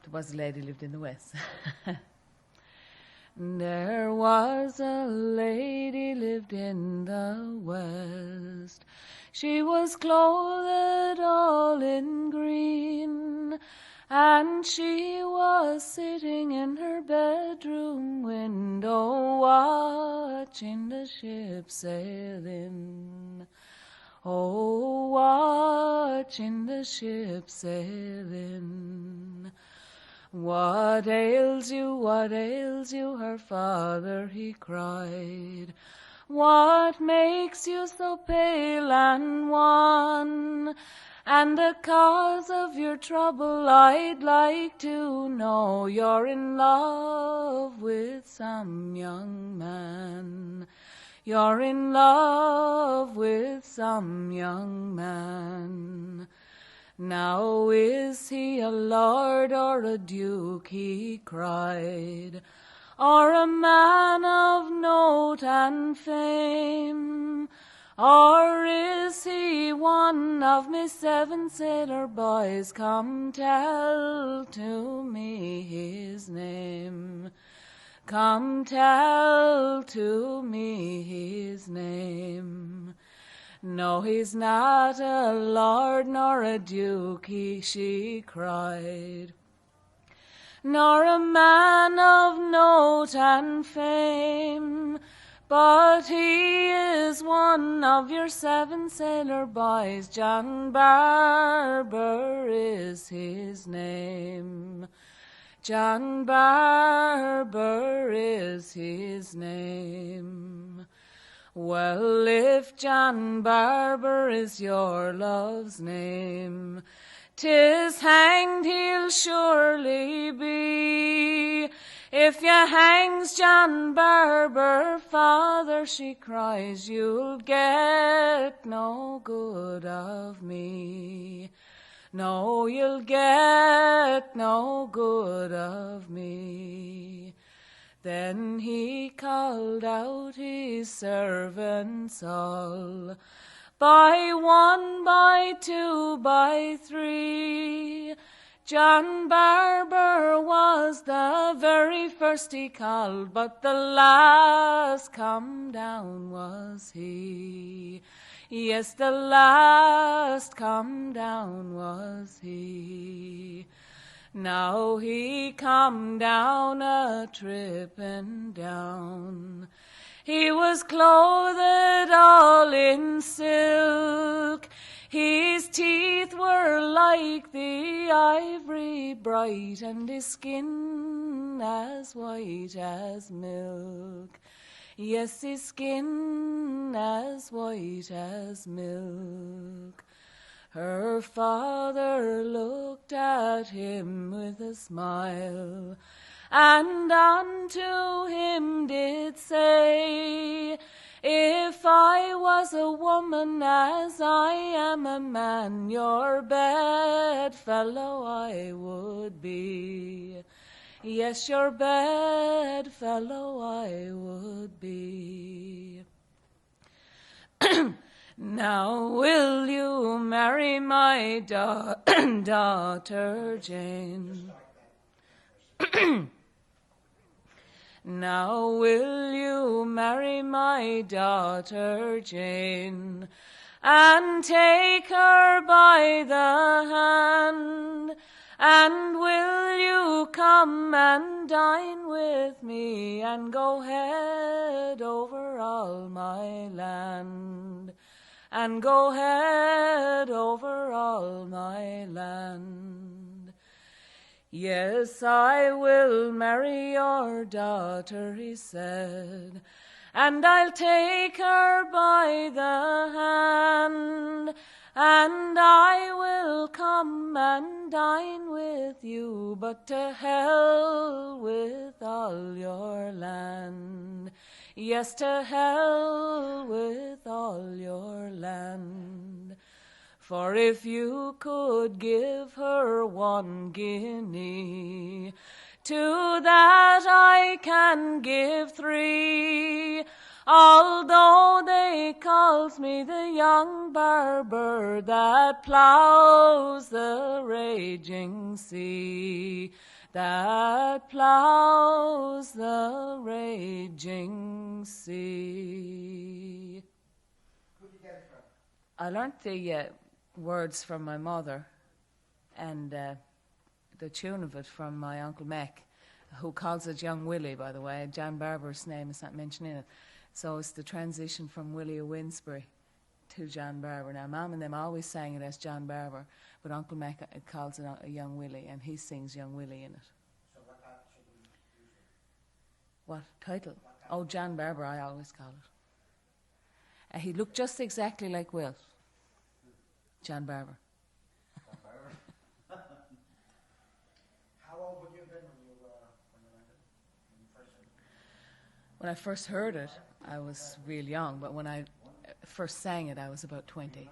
There was a lady lived in the West. There was a lady lived in the West. She was clothed all in green, and she was sitting in her bedroom window watching the ship sail in. Oh, watching the ship sail in. What ails you, her father, he cried. What makes you so pale and wan? And the cause of your trouble I'd like to know. You're in love with some young man. You're in love with some young man. Now is he a lord or a duke, he cried, or a man of note and fame? Or is he one of me 7 sailor boys? Come tell to me his name. Come tell to me his name. No, he's not a lord nor a duke, she cried, nor a man of note and fame, but he is one of your 7 sailor boys. John Barber is his name. John Barber is his name. Well, if John Barber is your love's name, 'tis hanged he'll surely be. If you hangs John Barber, father, she cries, you'll get no good of me. No, you'll get no good of me. Then he called out his servants all, by 1, by 2, by 3. John Barber was the very first he called, but the last come down was he. Yes, the last come down was he. Now he come down a trippin' down. He was clothed all in silk. His teeth were like the ivory bright, and his skin as white as milk. Yes, his skin as white as milk. Her father looked at him with a smile, and unto him did say, if I was a woman as I am a man, your bedfellow I would be. Yes, your bedfellow I would be. Now will you marry my daughter Jane? Now will you marry my daughter Jane, and take her by the hand? And will you come and dine with me, and go head over all my land? And go head over all my land. Yes, I will marry your daughter, he said, and I'll take her by the hand, and I will come and dine with you, but to hell with all your land. Yes, to hell with all your land. For if you could give her 1 guinea, to that I can give 3. Although they calls me the young Barber that ploughs the raging sea, that ploughs the raging sea. Who did you get it from? I learnt the words from my mother and the tune of it from my Uncle Mac, who calls it Young Willie, by the way. John Barber's name is not mentioned in it. So it's the transition from Willie of Winsbury to John Barber. Now, Mum and them always sang it as John Barber, but Uncle Mac calls it a Young Willie, and he sings Young Willie in it. So what title should we use it? What title? Oh, John Barber, I always call it. He looked just exactly like Will. John Barber. How old would you have been when you learned it? When I first heard it, I was real young, but when I first sang it, I was about 20.